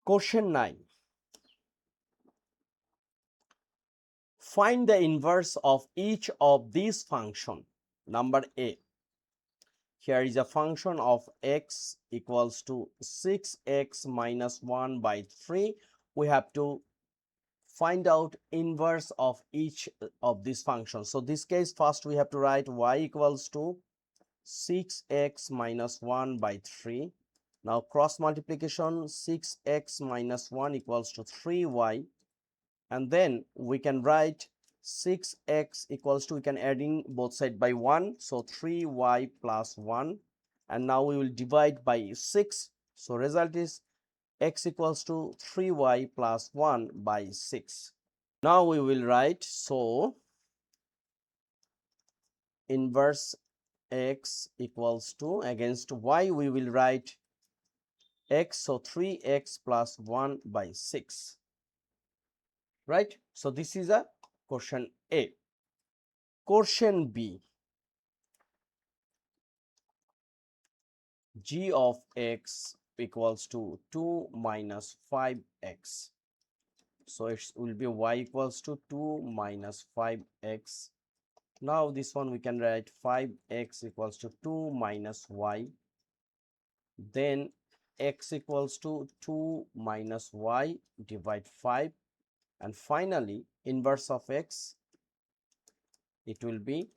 Question 9. Find the inverse of each of these functions. Number A. Here is a function of x equals to 6x minus 1 by 3. We have to find out inverse of each of these functions. So this case, first we have to write y equals to 6x minus 1 by 3. Now cross multiplication, 6x minus 1 equals to 3y, and then we can write 6x equals to, we can adding both side by 1, so 3y plus 1, and now we will divide by 6, so result is x equals to 3y plus 1 by 6. Now we will write, so inverse x equals to, against y we will write x, so 3x plus 1 by 6, right? So this is a question A. Question B. G of x equals to 2 minus 5x. So it will be y equals to 2 minus 5x. Now this one we can write 5x equals to 2 minus y. Then x equals to 2 minus y, divide 5. And finally, inverse of x, it will be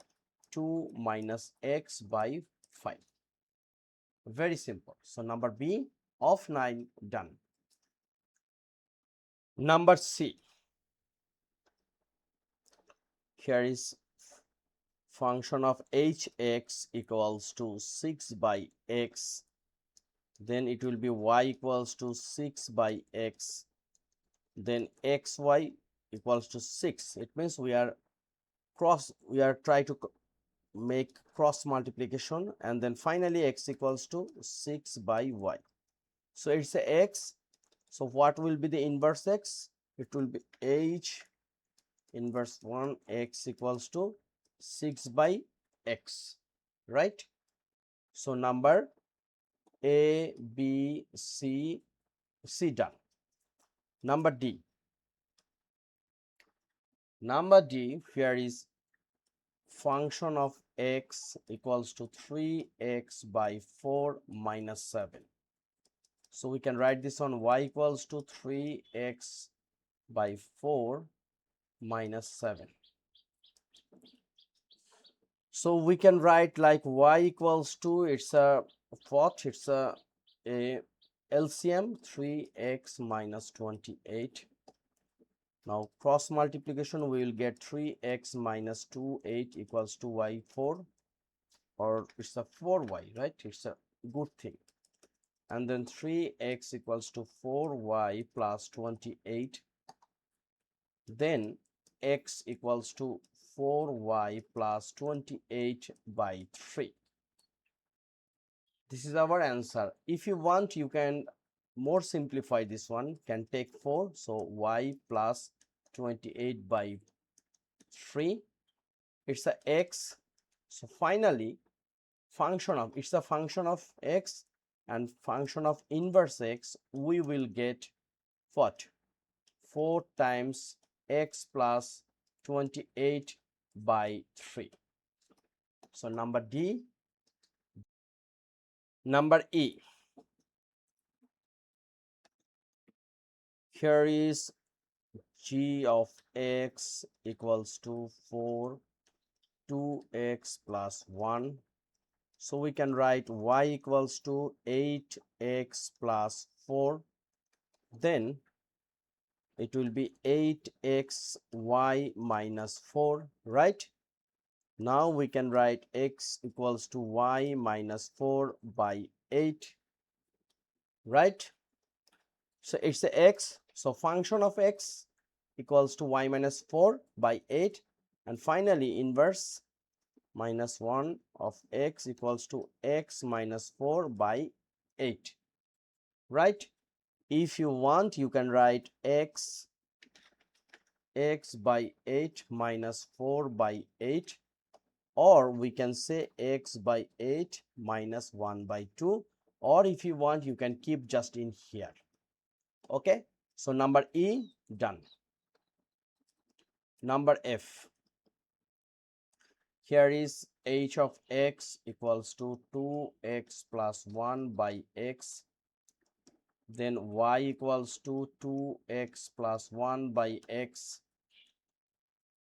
2 minus x by 5. Very simple. So number B of 9 done. Number C. Here is function of hx equals to 6 by x. Then it will be y equals to 6 by x. Then xy equals to 6. It means we are trying to make cross multiplication, and then finally x equals to 6 by y. So it's a x. So what will be the inverse x? It will be h inverse 1 x equals to 6 by x, right? So number A, B, C done. Number D. Number D, here is function of x equals to 3x by 4 minus 7. So we can write this on y equals to 3x by 4 minus 7. So we can write like y equals to, it's a what? It's a LCM 3x minus 28. Now cross multiplication, we will get 3x minus 28 equals to y4, or it's a 4y, right? It's a good thing. And then 3x equals to 4y plus 28. Then x equals to 4y plus 28 by 3. This is our answer. If you want, you can more simplify this one, can take 4, so y plus 28 by 3, it's a x. So finally, function of, it's a function of x and function of inverse x, we will get what? 4 times x plus 28 by 3. So number D. Number E. Here is g of x equals to 4 2x plus 1. So we can write y equals to 8x plus 4. Then it will be 8xy minus 4, right? Now we can write x equals to y minus 4 by 8, right? So it's a x. So function of x equals to y minus 4 by 8. And finally, inverse minus 1 of x equals to x minus 4 by 8, right? If you want, you can write x by 8 minus 4 by 8, or we can say x by 8 minus 1 by 2, or if you want, you can keep just in here. Okay, so number E done. Number F, here is h of x equals to 2x plus 1 by x, then y equals to 2x plus 1 by x,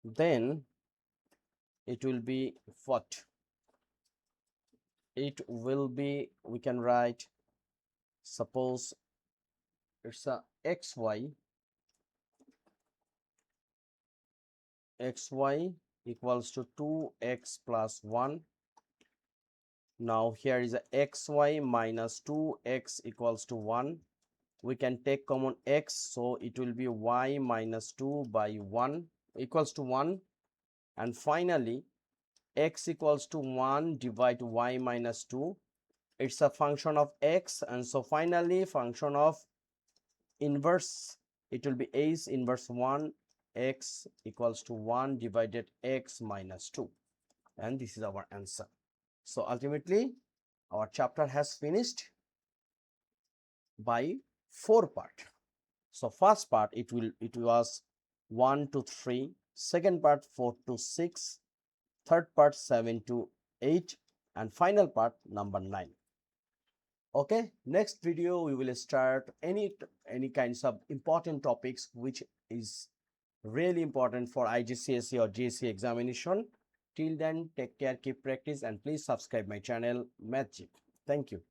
then it will be what? It will be, we can write, suppose it's a xy equals to 2x plus 1. Now here is a xy minus 2x equals to 1. We can take common x, so it will be y minus 2 by 1 equals to 1. And finally x equals to 1 divide y minus 2. It's a function of x, and so finally function of inverse, it will be h inverse 1, x equals to 1 divided x minus 2, and this is our answer. So ultimately our chapter has finished by 4 part. So first part it was 1 to 3, second part 4 to 6, third part 7 to 8, and final part number 9. Okay, next video we will start any kinds of important topics which is really important for IGCSE or GCSE examination. Till then, take care, keep practice, and please subscribe my channel Mathjip. Thank you.